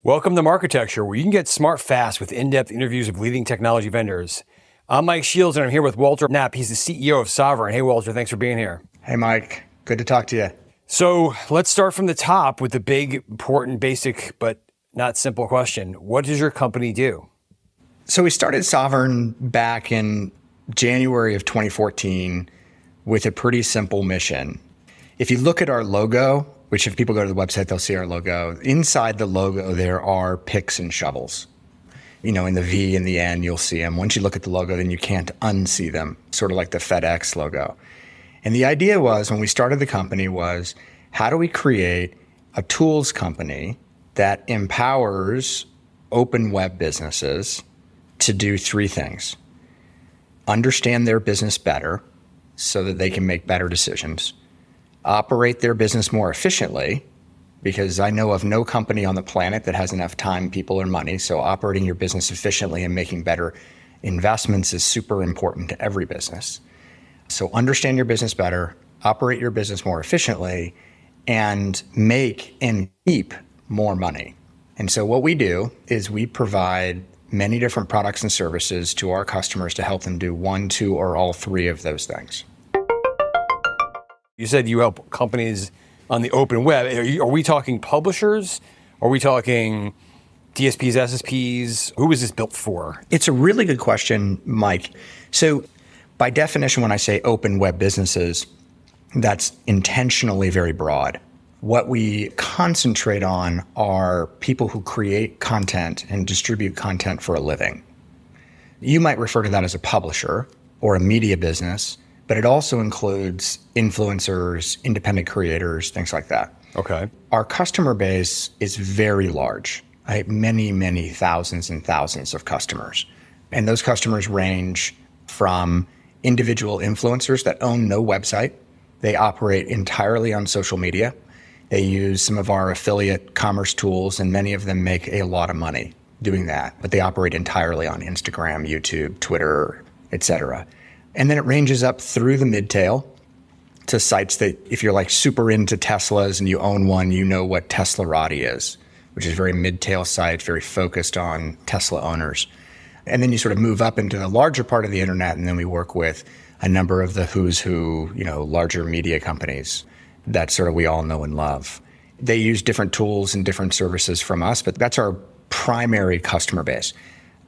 Welcome to Marketecture, where you can get smart fast with in-depth interviews of leading technology vendors. I'm Mike Shields, and I'm here with Walter Knapp. He's the CEO of Sovrn. Hey, Walter, thanks for being here. Hey, Mike. Good to talk to you. So let's start from the top with the big, important, basic, but not simple question. What does your company do? So we started Sovrn back in January of 2014 with a pretty simple mission. If you look at our logo, which if people go to the website, they'll see our logo. Inside the logo, there are picks and shovels. You know, in the V in the end, you'll see them. Once you look at the logo, then you can't unsee them, sort of like the FedEx logo. And the idea was, when we started the company, was how do we create a tools company that empowers open web businesses to do three things: understand their business better so that they can make better decisions, operate their business more efficiently, because I know of no company on the planet that has enough time, people, or money. So operating your business efficiently and making better investments is super important to every business. So understand your business better, operate your business more efficiently, and make and keep more money. And so what we do is we provide many different products and services to our customers to help them do one, two, or all three of those things. You said you help companies on the open web. Are we talking publishers? Are we talking DSPs, SSPs? Who is this built for? It's a really good question, Mike. So by definition, when I say open web businesses, that's intentionally very broad. What we concentrate on are people who create content and distribute content for a living. You might refer to that as a publisher or a media business, but it also includes influencers, independent creators, things like that. Okay. Our customer base is very large. I have many thousands and thousands of customers. And those customers range from individual influencers that own no website. They operate entirely on social media. They use some of our affiliate commerce tools, and many of them make a lot of money doing that. But they operate entirely on Instagram, YouTube, Twitter, etc. And then it ranges up through the mid-tail to sites that, if you're like super into Teslas and you own one, you know what Teslarati is, which is a very mid-tail site, very focused on Tesla owners. And then you sort of move up into the larger part of the internet, and then we work with a number of the who's who, larger media companies that sort of we all know and love. They use different tools and different services from us, but that's our primary customer base.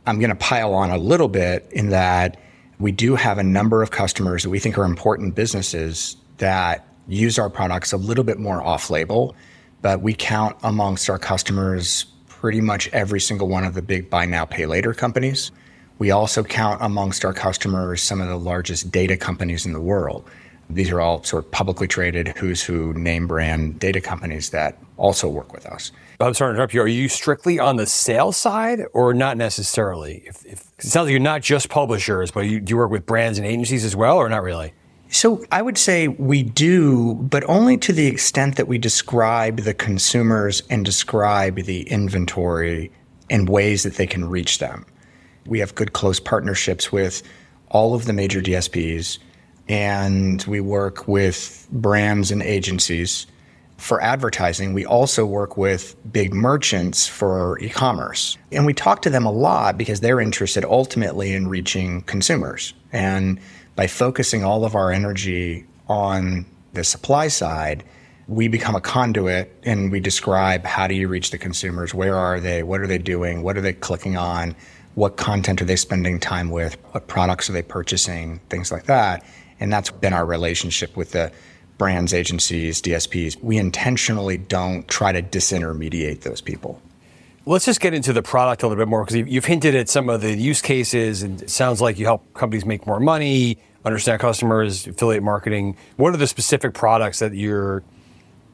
I'm going to pile on a little bit in that we do have a number of customers that we think are important businesses that use our products a little bit more off-label, but we count amongst our customers pretty much every single one of the big buy now, pay later companies. We also count amongst our customers some of the largest data companies in the world. These are all sort of publicly traded who's who name brand data companies that also work with us. I'm sorry to interrupt you. Are you strictly on the sales side or not necessarily? If it sounds like you're not just publishers, but do you work with brands and agencies as well, or not really? So I would say we do, but only to the extent that we describe the consumers and describe the inventory and ways that they can reach them. We have good close partnerships with all of the major DSPs, and we work with brands and agencies. For advertising, we also work with big merchants for e-commerce. And we talk to them a lot because they're interested ultimately in reaching consumers. And by focusing all of our energy on the supply side, we become a conduit and we describe how do you reach the consumers, where are they, what are they doing, what are they clicking on, what content are they spending time with, what products are they purchasing, things like that. And that's been our relationship with the brands, agencies, DSPs. We intentionally don't try to disintermediate those people. Let's just get into the product a little bit more, because you've hinted at some of the use cases, and it sounds like you help companies make more money, understand customers, affiliate marketing. What are the specific products that your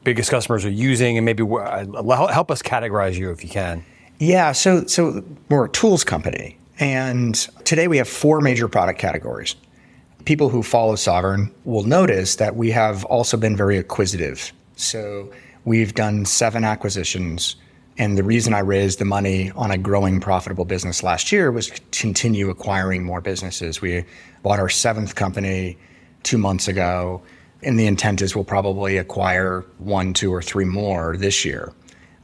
biggest customers are using, and maybe help us categorize you if you can? Yeah, so we're a tools company, and today we have four major product categories. People who follow Sovrn will notice that we have also been very acquisitive. So we've done 7 acquisitions. And the reason I raised the money on a growing profitable business last year was to continue acquiring more businesses. We bought our 7th company 2 months ago. And the intent is we'll probably acquire 1, 2, or 3 more this year.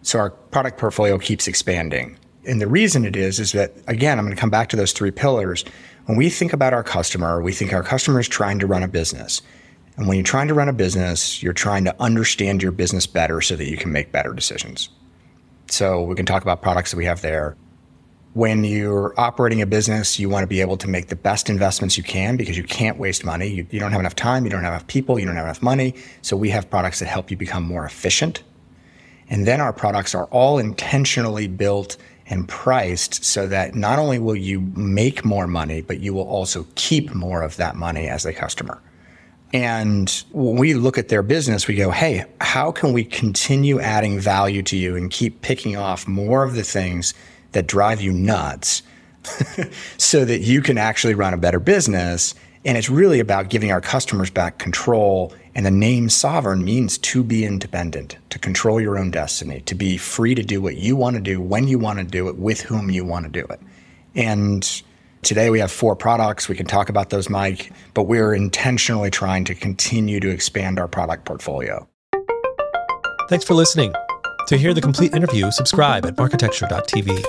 So our product portfolio keeps expanding. And the reason it is that, again, I'm going to come back to those three pillars. When we think about our customer, we think our customer is trying to run a business. And when you're trying to run a business, you're trying to understand your business better so that you can make better decisions. So we can talk about products that we have there. When you're operating a business, you want to be able to make the best investments you can because you can't waste money. You don't have enough time, you don't have enough people, you don't have enough money. So we have products that help you become more efficient. And then our products are all intentionally built and priced so that not only will you make more money, but you will also keep more of that money as a customer. And when we look at their business, we go, hey, how can we continue adding value to you and keep picking off more of the things that drive you nuts so that you can actually run a better business? And it's really about giving our customers back control. And the name Sovrn means to be independent, to control your own destiny, to be free to do what you want to do, when you want to do it, with whom you want to do it. And today we have 4 products. We can talk about those, Mike, but we're intentionally trying to continue to expand our product portfolio. Thanks for listening. To hear the complete interview, subscribe at marketecture.tv.